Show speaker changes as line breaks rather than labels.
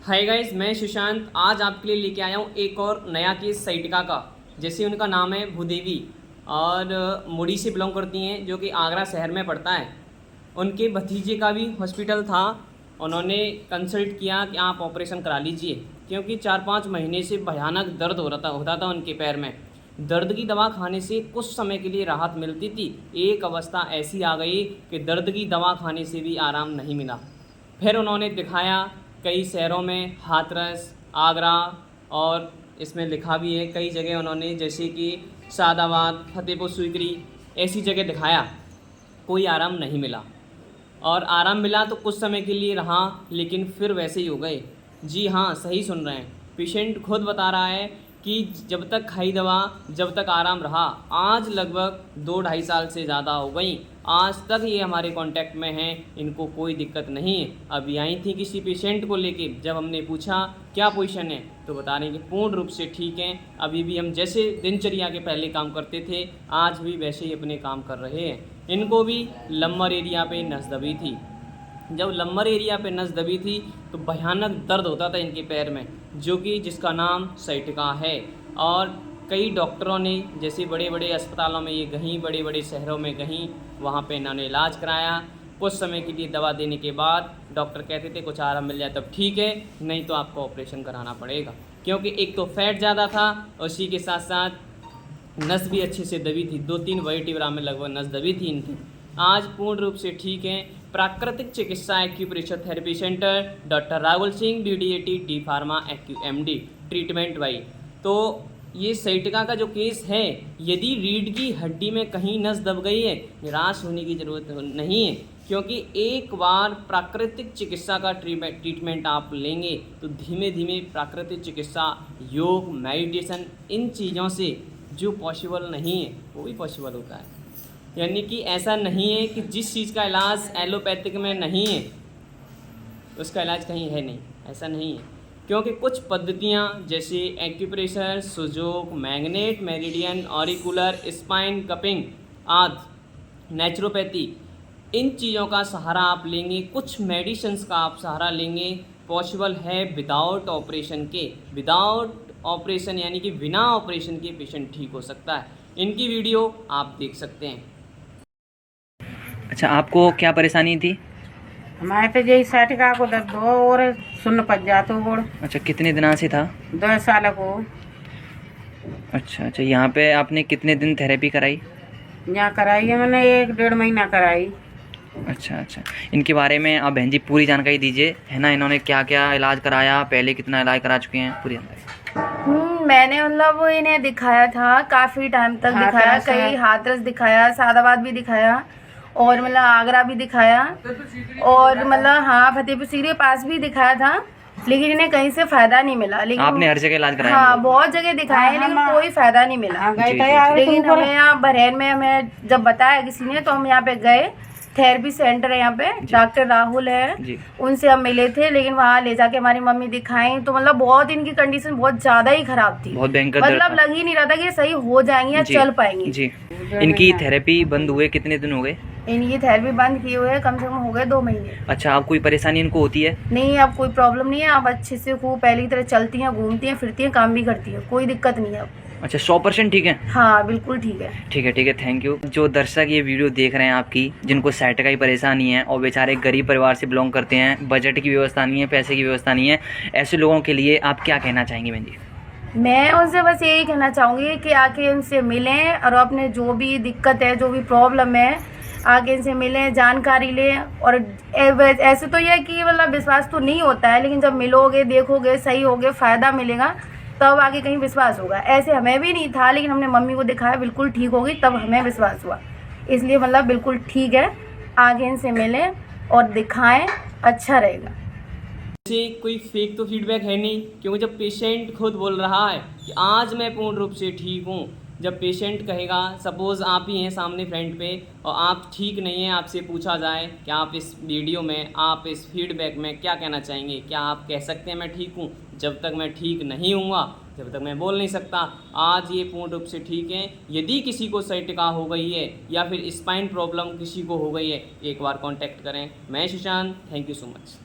Hi guys, मैं सुशांत आज आपके लिए लेके आया हूँ एक और नया केस साइटिका का। जैसे उनका नाम है भूदेवी और मुड़ी से बिलोंग करती हैं, जो कि आगरा शहर में पड़ता है। उनके भतीजे का भी हॉस्पिटल था। उन्होंने कंसल्ट किया कि आप ऑपरेशन करा लीजिए, क्योंकि 4-5 महीने से भयानक दर्द होता था उनके पैर में। दर्द की दवा खाने से कुछ समय के लिए राहत मिलती थी। एक अवस्था ऐसी आ गई कि दर्द की दवा खाने से भी आराम नहीं मिला। फिर उन्होंने दिखाया कई शहरों में, हाथरस, आगरा, और इसमें लिखा भी है कई जगह उन्होंने, जैसे कि सादाबाद, फतेहपुर सीकरी, ऐसी जगह दिखाया, कोई आराम नहीं मिला। और आराम मिला तो कुछ समय के लिए रहा, लेकिन फिर वैसे ही हो गए। जी हाँ, सही सुन रहे हैं, पेशेंट खुद बता रहा है कि जब तक खाई दवा, जब तक आराम रहा। आज लगभग 2-2.5 साल से ज़्यादा हो गई, आज तक ये हमारे कांटेक्ट में हैं, इनको कोई दिक्कत नहीं है। अभी आई थी किसी पेशेंट को लेके, जब हमने पूछा क्या पोजीशन है, तो बता रहे हैं कि पूर्ण रूप से ठीक हैं। अभी भी हम जैसे दिनचर्या के पहले काम करते थे, आज भी वैसे ही अपने काम कर रहे हैं। इनको भी लंबर एरिया पे नस दबी थी। जब लंबर एरिया पे नस दबी थी तो भयानक दर्द होता था इनके पैर में, जो कि जिसका नाम साइटिका है। और कई डॉक्टरों ने, जैसे बड़े बड़े अस्पतालों में ये गईं, बड़े बड़े शहरों में गईं, वहाँ पे इन्होंने इलाज कराया। कुछ समय के लिए दवा देने के बाद डॉक्टर कहते थे कुछ आराम मिल जाए तब ठीक है, नहीं तो आपको ऑपरेशन कराना पड़ेगा, क्योंकि एक तो फैट ज़्यादा था, उसी के साथ साथ नस भी अच्छे से दबी थी। 2-3 वर्टिब्रा में लगभग नस दबी थी इनकी। आज पूर्ण रूप से ठीक हैं। प्राकृतिक चिकित्सा acupressure therapy centre, doctor Rahul Singh, DDAT, D pharma, MD, treatment वाई। तो ये साइटिका का जो केस है, यदि रीढ़ की हड्डी में कहीं नस दब गई है, निराश होने की ज़रूरत नहीं है, क्योंकि एक बार प्राकृतिक चिकित्सा का ट्रीटमेंट आप लेंगे तो धीमे धीमे प्राकृतिक चिकित्सा, योग, मेडिटेशन, इन चीज़ों से जो पॉसिबल नहीं है वो भी पॉसिबल होता है। यानी कि ऐसा नहीं है कि जिस चीज़ का इलाज एलोपैथिक में नहीं है उसका इलाज कहीं है नहीं, ऐसा नहीं है। क्योंकि कुछ पद्धतियाँ जैसे acupressure, Sujok, magnet, meridian, auricular, spine cupping आदि, नेचुरोपैथी, इन चीज़ों का सहारा आप लेंगे, कुछ मेडिसिन्स का आप सहारा लेंगे, पॉसिबल है विदाउट ऑपरेशन के। विदाउट ऑपरेशन यानी कि बिना ऑपरेशन के पेशेंट ठीक हो सकता है। इनकी वीडियो आप देख सकते हैं।
अच्छा, आपको क्या परेशानी थी?
हमारे तो यही साइटिका को दर्द हो और सुन्न पच जाते गोड़।
अच्छा, कितने दिनों से था?
2 साल को।
अच्छा, यहाँ पे आपने कितने दिन थेरेपी कराई?
यहाँ कराई है मैंने 1-1.5 महीना कराई।
अच्छा, इनके बारे में आप बहन जी पूरी जानकारी दीजिए, है ना। इन्होंने क्या क्या इलाज कराया, पहले कितना इलाज करा चुके हैं, पूरी जानकारी।
मैंने मतलब वो इन्हें दिखाया था, काफ़ी टाइम तक दिखाया, कई हाथरस दिखाया, सादाबाद भी दिखाया, और मतलब आगरा भी दिखाया, और मतलब हाँ फतेहपुर सीकरी के पास भी दिखाया था, लेकिन इन्हें कहीं से फायदा नहीं मिला। लेकिन
आपने हर जगह इलाज कराया?
हाँ, बहुत जगह दिखाया है, लेकिन कोई फायदा नहीं मिला। लेकिन हमें यहाँ बहरैन में हमें जब बताया किसी ने, तो हम यहाँ पे गए। थेरेपी सेंटर है यहाँ पे, डॉक्टर राहुल है, उनसे हम मिले थे। लेकिन वहाँ ले जाके हमारी मम्मी दिखाई तो मतलब बहुत इनकी कंडीशन बहुत ज्यादा ही खराब थी,
बहुत भयंकर,
मतलब लग ही नहीं रहा था कि सही हो जाएंगे या चल पाएंगे।
जी। इनकी थेरेपी बंद हुए कितने दिन हो गए?
इनकी थेरेपी बंद किए हुए कम से कम हो गए 2 महीने।
अच्छा, अब कोई परेशानी इनको होती है?
नहीं, अब कोई प्रॉब्लम नहीं है। अब अच्छे से खूब पहले की तरह चलती हैं, घूमती हैं, फिरती हैं, काम भी करती हैं, कोई दिक्कत नहीं है अब।
अच्छा, 100% ठीक है?
हाँ बिल्कुल ठीक है।
ठीक है, थैंक यू। जो दर्शक ये वीडियो देख रहे हैं आपकी, जिनको साइटिका की परेशानी है और बेचारे गरीब परिवार से बिलोंग करते हैं, बजट की व्यवस्था नहीं है, पैसे की व्यवस्था नहीं है, ऐसे लोगों के लिए आप क्या कहना चाहेंगे बहन जी?
मैं उनसे बस यही कहना चाहूँगी कि आके उनसे मिलें और अपने जो भी दिक्कत है, जो भी प्रॉब्लम है, आगे इनसे मिलें, जानकारी लें। और ऐसे तो यह कि मतलब विश्वास तो नहीं होता है, लेकिन जब मिलोगे, देखोगे, सही होगे, फ़ायदा मिलेगा, तब आगे कहीं विश्वास होगा। ऐसे हमें भी नहीं था, लेकिन हमने मम्मी को दिखाया, बिल्कुल ठीक होगी, तब हमें विश्वास हुआ। इसलिए मतलब बिल्कुल ठीक है, आगे इनसे मिलें और दिखाएं, अच्छा रहेगा।
जैसे कोई फेक तो फीडबैक है नहीं, क्योंकि जब पेशेंट खुद बोल रहा है कि आज मैं पूर्ण रूप से ठीक हूँ, जब पेशेंट कहेगा, सपोज़ आप ही हैं सामने फ्रंट पे और आप ठीक नहीं हैं, आपसे पूछा जाए कि आप इस वीडियो में, आप इस फीडबैक में क्या कहना चाहेंगे, क्या आप कह सकते हैं मैं ठीक हूँ? जब तक मैं ठीक नहीं हूँगा, जब तक मैं बोल नहीं सकता। आज ये पूर्ण रूप से ठीक है। यदि किसी को साइटिका हो गई है या फिर स्पाइन प्रॉब्लम किसी को हो गई है, एक बार कॉन्टैक्ट करें। मैं Sushant, thank you so much.